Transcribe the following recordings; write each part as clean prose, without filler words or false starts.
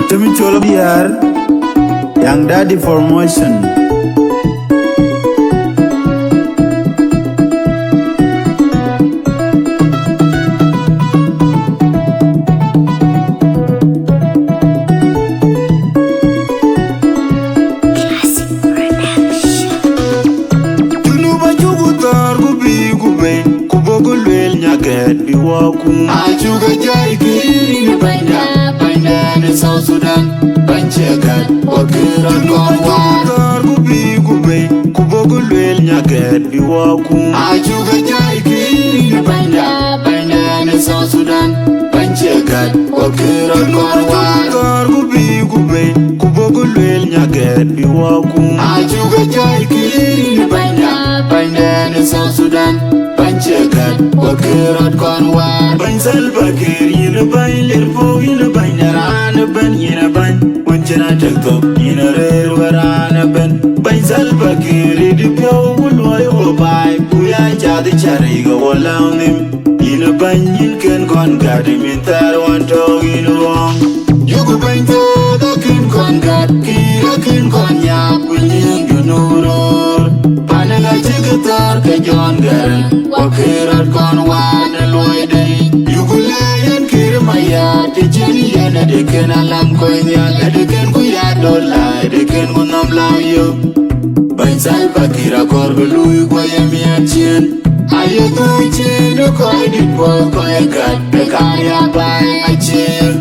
Atumi Cholo biar Young Daddy Formation. Get be walking. Ajuga jai kiri ni banda ni South Sudan. Banchegat wakira konwa. Gubi gube kubogulwel nyaget be walking. Ajuga jai kiri ni banda ni South Sudan. Banchegat wakira konwa. Gubi gube kubogulwel nyaget be walking. Ajuga jai kiri ni banda ni South Sudan. Banchegat wakira konwa. Ban Salva Kiir yina ban Lerpo yina ban Narana ban yina ban Wanchana TikTok yina rer warana ban Ban Salva Kiir di pyo wulway wabay Puya jadi chariga walaunim Yina ban yin ken kon gadi mintar wanto yina wong Yugu bante da kin kon gat Kira kin kon yak Winyang junuror Panaga chigatar ke John Garen Wakirat kon wane loide Yugu layan kir maya Tijini yana deken alam konya Edeken kuya dola Edeken kunam lau yo Bain Salva Kiir korbe lui kwa yamiachien Ayo tu chen Koi dipo koi gat Bekaya bay achien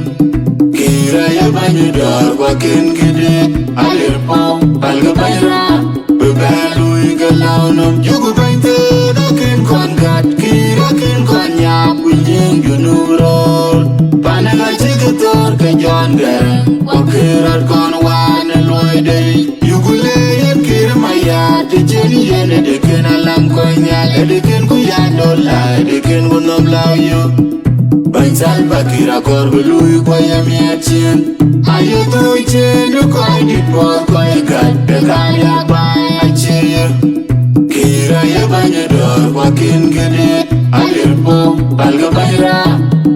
Kira ya banyudar wakin gede Alir pau balga bayra Bebalui galaunam Yugu bante dakin kon gat Kira kin kon nyap Winying junurol Panaga chigator ke John Garen Wakirat kon wane loide Yugu leyen kira maya Tijeni yene deken alam konya Edeken kuya dola Edeken kunam lau yo Bain Salva Kiir korbe lui kwa yamiachien Ayo tu chen koi dipo koi gat Bekaya bay achien Kira ya banyador wakin gede Alir po balga bayra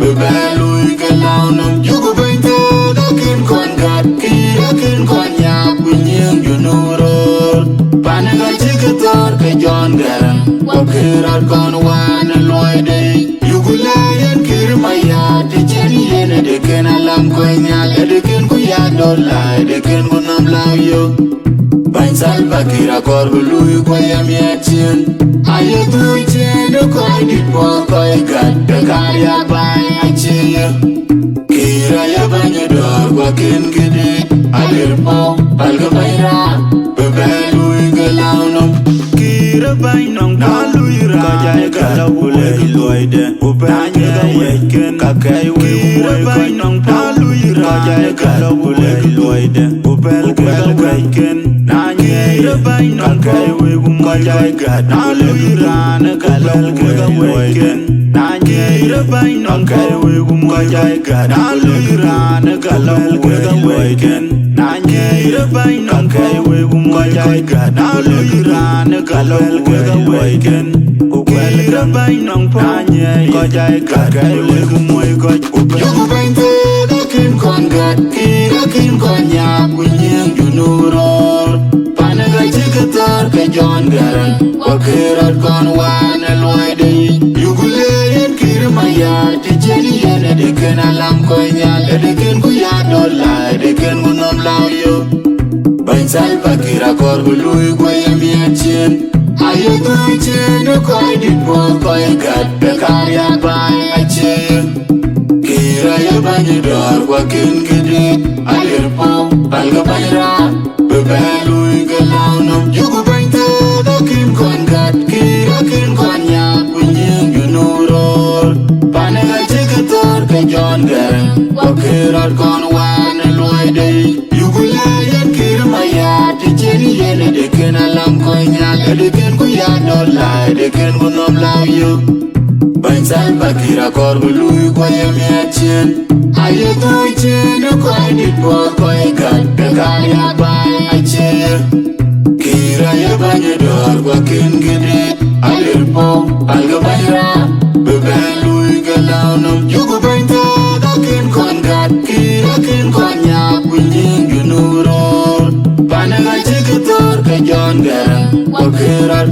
Bebalui galaunam Yugu bante dakin kon gat Kira kin kon nyap Winyang junurol Panaga chigator ke John Garen Wakirat kon wane loide Yugu layan kir maya Tijeni yene deken alam konya Edeken kuya dola Edeken kunam lau yo Bain Salva Kiir korbe lui kwa yamiachien Ayo tu chen koi dipo koi gat Bekaya bay achien Kira ya banyador wakin gede Alir po balga bayra Bebalui galaunam Kira bain nong dalui ra Kajay kalawule iloide Upanya weken Kakay Kira bain nong dalui ra Kajay kalawule iloide Upel weken Kira bain nong kakay wegum Kajay dalui ra Nakalawule weken Kira bain nong kakay wegum Kajay dalui ra Nakalawule weken Kira bain nong kakay wegum Kajay dalui ra Nakalawule weken Kira bain nong panye Kajay dalui weken Yugu bante dakin kon gat Kira kin kon nyap Winyang junuror Panaga chigator ke John Garen Wakirat kon wane loide Yugu leyen kir maya Tijeni yene deken alam konya Edeken kuya dola Edeken kunam lau yo Bain Salva Kiir korbe lui kwa yamiachien Ayo tu chen koi dipo koi gat Bekaya bay achien Kira ya banyador wakin gede Alir po balga bayra Bebalui galaunam Yugu bante dakin kon gat Kira kin kon nyap Winying junurol Panaga chigator ke John Garen Wakirat kon wane loide Yugu layan kir maya Tijeni yene deken alam konya Edeken kuya dola Edeken kunam lau yo Bain Salva Kiir korbe lui kwa yamiachien Ayo tu chen koi dipo koi gat Bekaya bay achien Kira ya banyador wakin gede Alir po balga bayra Bebalui galaunam Yugu bante dakin kon gat Kira kin kon nyap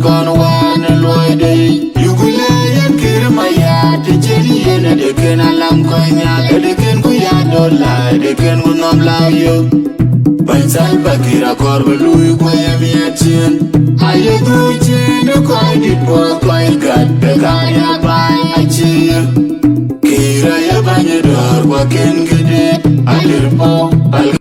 kon wan loy dey yugule yen kirmaya te jeni yen de ken alam konya de ken ku ya dola de ken ku nom law yo Bansal bakira korbe lui kwa yamiatin Ayo tujen ko di po ko gat be kaya bai achi Kira ya banye dor kwa ken